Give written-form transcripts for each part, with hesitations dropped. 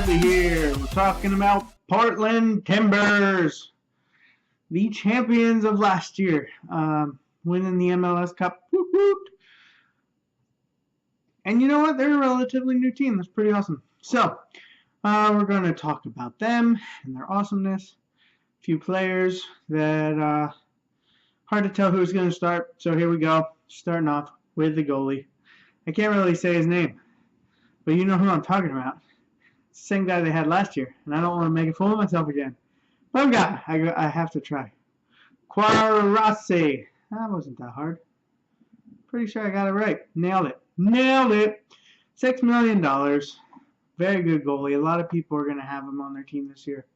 Bradley here. We're talking about Portland Timbers, the champions of last year, winning the MLS Cup. Woot woot. And you know what? They're a relatively new team. That's pretty awesome. So, we're going to talk about them and their awesomeness. A few players that hard to tell who's going to start. So here we go. Starting off with the goalie. I can't really say his name, but you know who I'm talking about. Same guy they had last year, and I don't want to make a fool of myself again. But I have to try. Quararasi. That wasn't that hard. Pretty sure I got it right. Nailed it. $6 million. Very good goalie. A lot of people are going to have him on their team this year.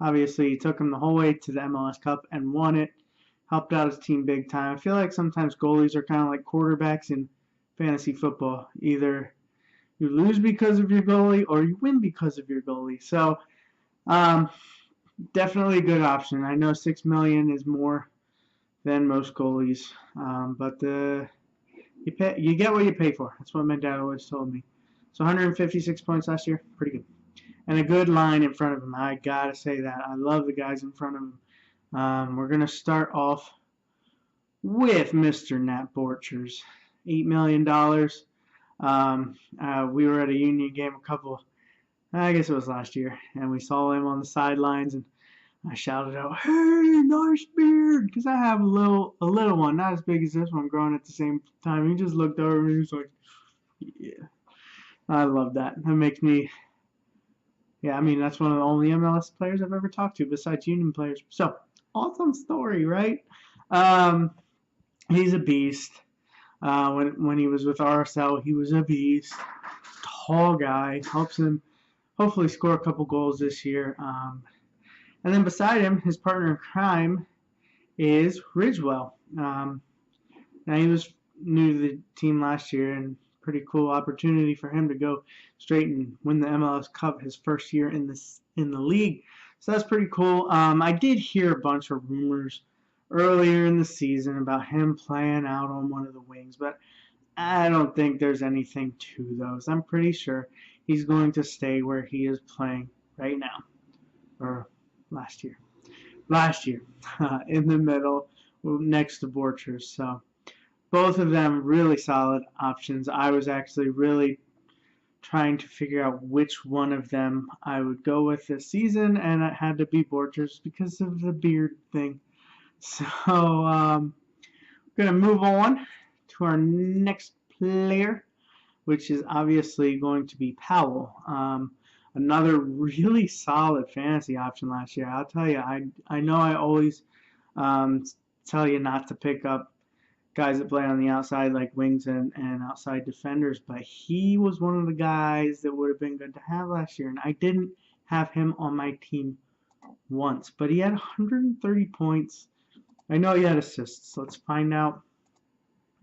Obviously, he took him the whole way to the MLS Cup and won it. Helped out his team big time. I feel like sometimes goalies are kind of like quarterbacks in fantasy football. Either you lose because of your goalie or you win because of your goalie. So, definitely a good option. I know $6 million is more than most goalies, but you get what you pay for. That's what my dad always told me. So 156 points last year, pretty good. And a good line in front of him. I gotta say that. I love the guys in front of him. We're gonna start off with Mr. Nat Borchers, $8 million. We were at a Union game I guess it was last year, and we saw him on the sidelines, and I shouted out, "Hey, nice beard!" Because I have a little one, not as big as this one, growing at the same time. He just looked over and he was like, "Yeah." I love that. That makes me, yeah, I mean, that's one of the only MLS players I've ever talked to besides Union players. So, awesome story, right? He's a beast. When he was with RSL, he was a beast. Tall guy. Helps him hopefully score a couple goals this year. And then beside him, his partner in crime is Ridgewell. Now, he was new to the team last year, and pretty cool opportunity for him to go straight and win the MLS Cup his first year in the league. So that's pretty cool. I did hear a bunch of rumors earlier in the season about him playing out on one of the wings, but I don't think there's anything to those. I'm pretty sure he's going to stay where he is playing right now, or last year, in the middle next to Borchers. So both of them really solid options. I was actually really trying to figure out which one of them I would go with this season, and it had to be Borchers because of the beard thing. So, we're going to move on to our next player, which is obviously going to be Powell. Another really solid fantasy option last year. I'll tell you, I know I always tell you not to pick up guys that play on the outside like wings and outside defenders, but he was one of the guys that would have been good to have last year, and I didn't have him on my team once, but he had 130 points. I know he had assists. Let's find out.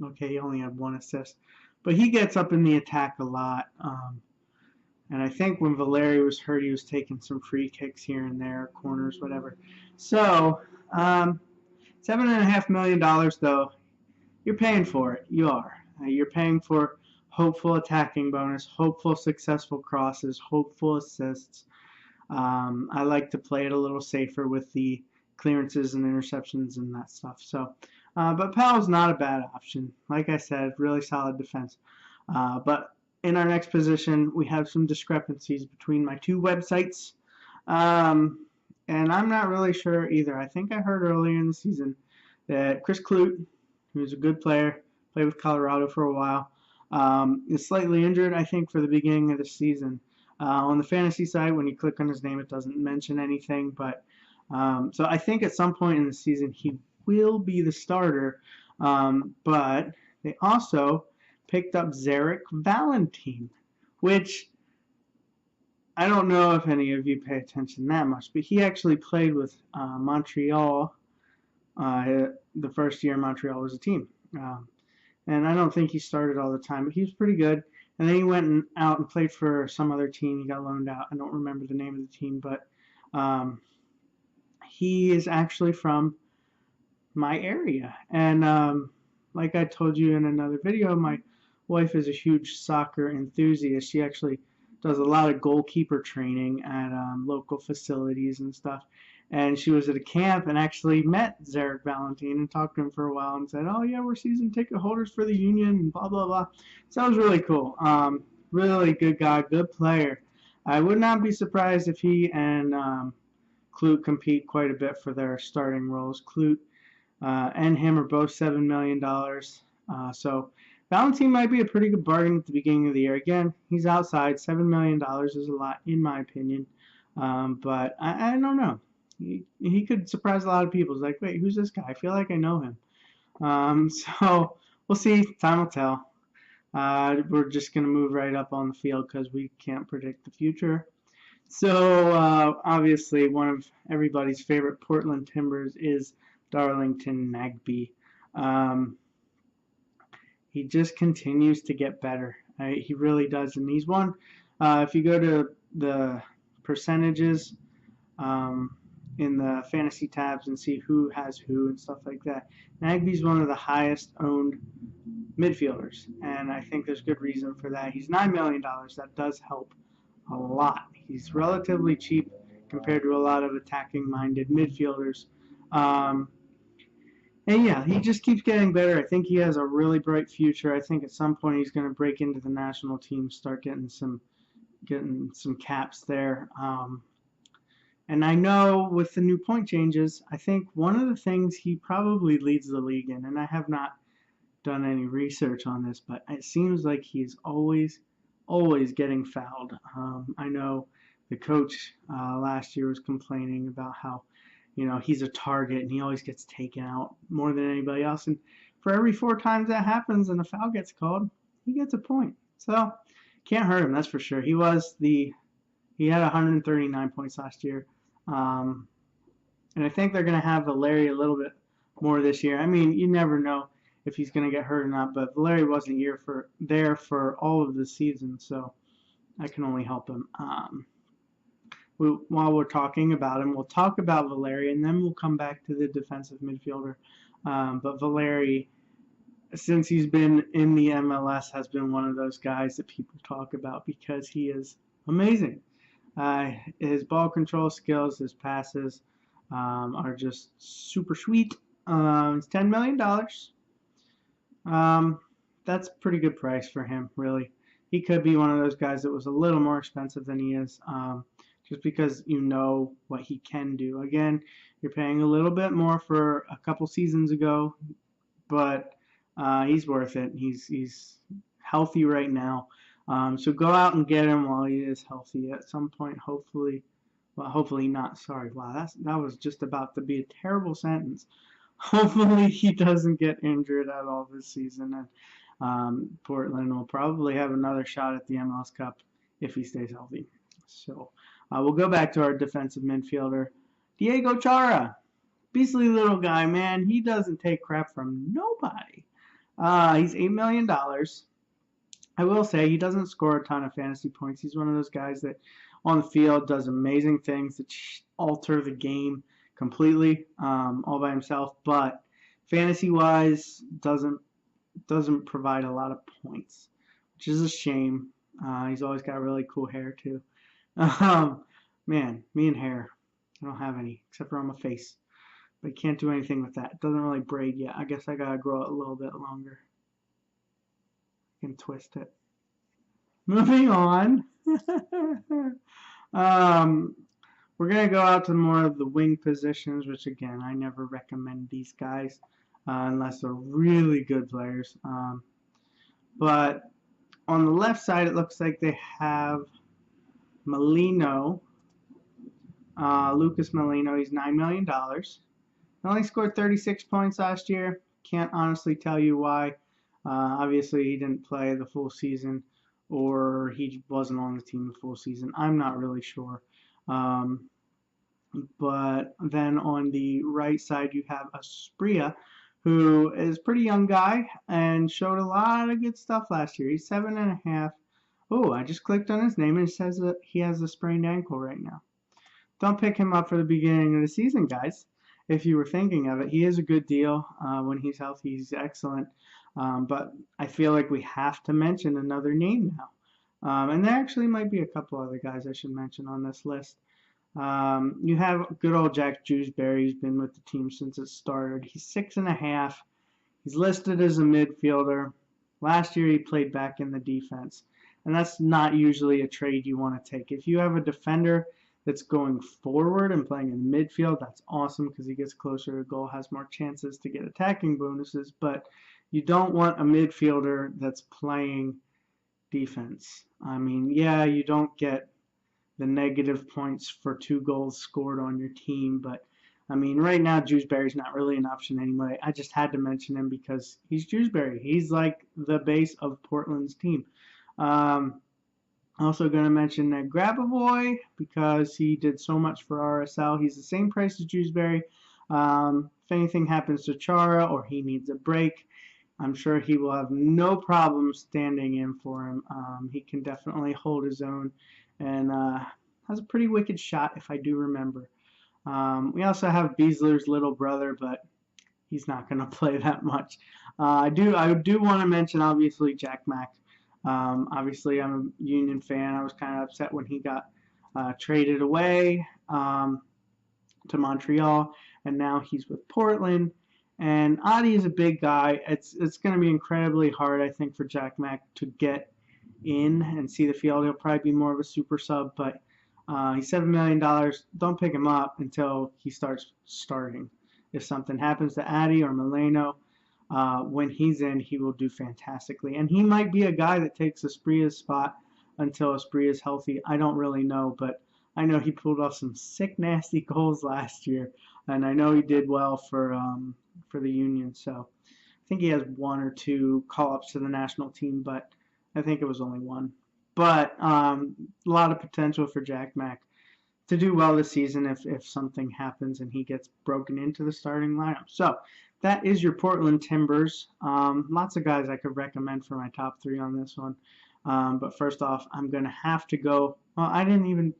Okay, he only had one assist. But he gets up in the attack a lot. And I think when Valeri was hurt, he was taking some free kicks here and there, corners, whatever. So, $7.5 million, though. You're paying for it. You are. You're paying for hopeful attacking bonus, hopeful successful crosses, hopeful assists. I like to play it a little safer with the clearances and interceptions and that stuff. So, but Powell's not a bad option. Like I said, really solid defense. But in our next position, we have some discrepancies between my two websites. And I'm not really sure either. I think I heard earlier in the season that Chris Clute, who's a good player, played with Colorado for a while, is slightly injured, I think, for the beginning of the season. On the fantasy side, when you click on his name, it doesn't mention anything, but so I think at some point in the season he will be the starter, but they also picked up Zarek Valentin, which I don't know if any of you pay attention that much, but he actually played with Montreal the first year Montreal was a team. And I don't think he started all the time, but he was pretty good. And then he went out and played for some other team. He got loaned out. I don't remember the name of the team, but he is actually from my area. And like I told you in another video, my wife is a huge soccer enthusiast. She actually does a lot of goalkeeper training at local facilities and stuff. And she was at a camp and actually met Zarek Valentine and talked to him for a while and said, "Oh yeah, we're season ticket holders for the Union," and blah blah blah. So that was really cool. Really good guy, good player. I would not be surprised if he and Clute compete quite a bit for their starting roles. Clute and him are both $7 million. So Valentine might be a pretty good bargain at the beginning of the year. Again, he's outside. $7 million is a lot, in my opinion. But I don't know. He could surprise a lot of people. It's like, wait, who's this guy? I feel like I know him. So we'll see. Time will tell. We're just going to move right up on the field because we can't predict the future. So obviously, one of everybody's favorite Portland Timbers is Darlington Nagbe. He just continues to get better. He really does, and he's won. If you go to the percentages in the fantasy tabs and see who has who and stuff like that, Nagbe's one of the highest owned midfielders, and I think there's good reason for that. He's $9 million. That does help a lot. He's relatively cheap compared to a lot of attacking-minded midfielders. And yeah, he just keeps getting better. I think he has a really bright future. I think at some point he's going to break into the national team, start getting some caps there. And I know with the new point changes, I think one of the things he probably leads the league in, and I have not done any research on this, but it seems like he's always getting fouled. I know the coach last year was complaining about how, he's a target and he always gets taken out more than anybody else. And for every 4 times that happens and a foul gets called, he gets a point. So can't hurt him, that's for sure. He had 139 points last year. And I think they're going to have Valeri a little bit more this year. I mean, you never know if he's going to get hurt or not, but Valeri wasn't there for all of the season, so I can only help him. While we're talking about him, we'll talk about Valeri, and then we'll come back to the defensive midfielder. But Valeri, since he's been in the MLS, has been one of those guys that people talk about because he is amazing. His ball control skills, his passes are just super sweet. It's $10 million. That's a pretty good price for him, really. He could be one of those guys that was a little more expensive than he is, just because you know what he can do. Again, you're paying a little bit more for a couple seasons ago, but he's worth it. He's healthy right now. So go out and get him while he is healthy. At some point, hopefully not. Sorry, wow, that was just about to be a terrible sentence. Hopefully he doesn't get injured at all this season, and Portland will probably have another shot at the MLS Cup if he stays healthy. So we'll go back to our defensive midfielder, Diego Chara. Beastly little guy, man. He doesn't take crap from nobody. He's $8 million. I will say he doesn't score a ton of fantasy points. He's one of those guys that on the field does amazing things that alter the game completely all by himself, but fantasy-wise doesn't provide a lot of points, which is a shame. He's always got really cool hair too. Man, me and hair, I don't have any except for on my face, but I can't do anything with that. It doesn't really braid yet. I guess I gotta grow it a little bit longer. I can twist it. Moving on. We're going to go out to more of the wing positions, which, again, I never recommend these guys unless they're really good players. But on the left side, it looks like they have Molino, Lucas Molino. He's $9 million. He only scored 36 points last year. Can't honestly tell you why. Obviously, he didn't play the full season, or he wasn't on the team the full season. I'm not really sure. But then on the right side, you have Asprilla, who is a pretty young guy and showed a lot of good stuff last year. He's 7.5. Oh, I just clicked on his name and it says that he has a sprained ankle right now. Don't pick him up for the beginning of the season, guys. If you were thinking of it, he is a good deal. When he's healthy, he's excellent. But I feel like we have to mention another name now. And there actually might be a couple other guys I should mention on this list. You have good old Jack Jewsbury, who's been with the team since it started. He's 6.5. He's listed as a midfielder. Last year he played back in the defense. And that's not usually a trade you want to take. If you have a defender that's going forward and playing in midfield, that's awesome because he gets closer to goal, has more chances to get attacking bonuses. But you don't want a midfielder that's playing defense. I mean, yeah, you don't get the negative points for 2 goals scored on your team, but I mean, right now Jewsbury's not really an option anyway. I just had to mention him because he's Jewsbury. He's like the base of Portland's team. Also going to mention Ned Grabavoy because he did so much for RSL. He's the same price as Jewsbury. If anything happens to Chara or he needs a break, I'm sure he will have no problem standing in for him. He can definitely hold his own and has a pretty wicked shot if I do remember. We also have Beasler's little brother, but he's not going to play that much. I do want to mention, obviously, Jack Mack. Obviously, I'm a Union fan. I was kind of upset when he got traded away to Montreal, and now he's with Portland. And Adi is a big guy. It's going to be incredibly hard, I think, for Jack Mack to get in and see the field. He'll probably be more of a super sub, but he's $7 million. Don't pick him up until he starts starting. If something happens to Adi or Mileno, when he's in, he will do fantastically. And he might be a guy that takes Espria's spot until Espria is healthy. I don't really know, but I know he pulled off some sick, nasty goals last year, and I know he did well for the Union. So I think he has 1 or 2 call-ups to the national team, but I think it was only 1. But a lot of potential for Jack Mack to do well this season if something happens and he gets broken into the starting lineup. So that is your Portland Timbers. Lots of guys I could recommend for my top 3 on this one. But first off, I'm going to have to go. Well, I didn't even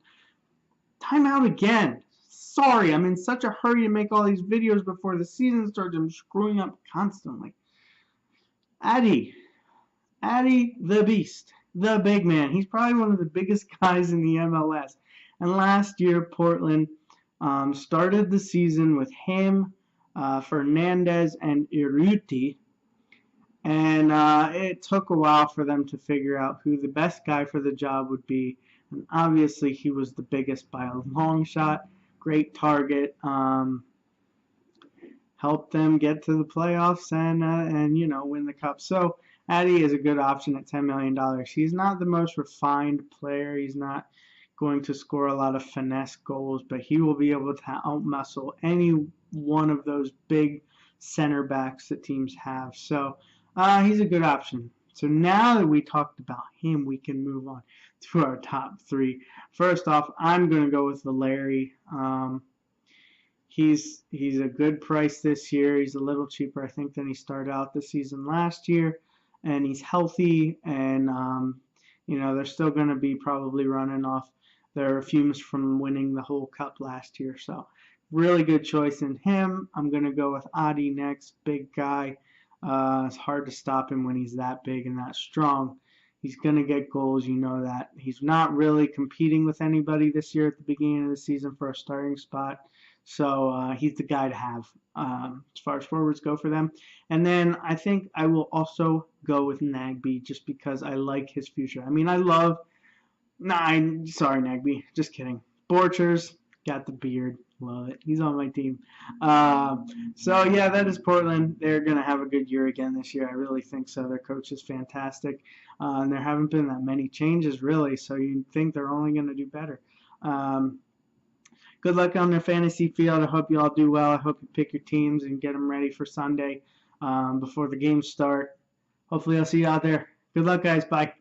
time out again. Sorry, I'm in such a hurry to make all these videos before the season starts. I'm screwing up constantly. Adi the Beast, the big man. He's probably one of the biggest guys in the MLS. And last year, Portland started the season with him, Fernandez, and Urruti. And it took a while for them to figure out who the best guy for the job would be. And obviously, he was the biggest by a long shot. Great target. Helped them get to the playoffs and win the cup. So Adi is a good option at $10 million. He's not the most refined player. He's not going to score a lot of finesse goals, but he will be able to outmuscle any one of those big center backs that teams have. So he's a good option. So now that we talked about him, we can move on to our top 3. First off, I'm going to go with Valeri. He's a good price this year. He's a little cheaper, I think, than he started out the season last year. And he's healthy, and they're still going to be probably running off their fumes from winning the whole cup last year. So really good choice in him. I'm going to go with Adi next. Big guy. It's hard to stop him when he's that big and that strong. He's going to get goals, you know that. He's not really competing with anybody this year at the beginning of the season for a starting spot. So he's the guy to have as far as forwards go for them. And then I think I will also go with Nagbe just because I like his future. I mean, sorry, Nagbe. Just kidding. Borchers, got the beard. Love it. He's on my team. So, yeah, that is Portland. They're going to have a good year again this year. I really think so. Their coach is fantastic. And there haven't been that many changes, really, so you'd think they're only going to do better. Good luck on the fantasy field. I hope you all do well. I hope you pick your teams and get them ready for Sunday before the games start. Hopefully I'll see you out there. Good luck, guys. Bye.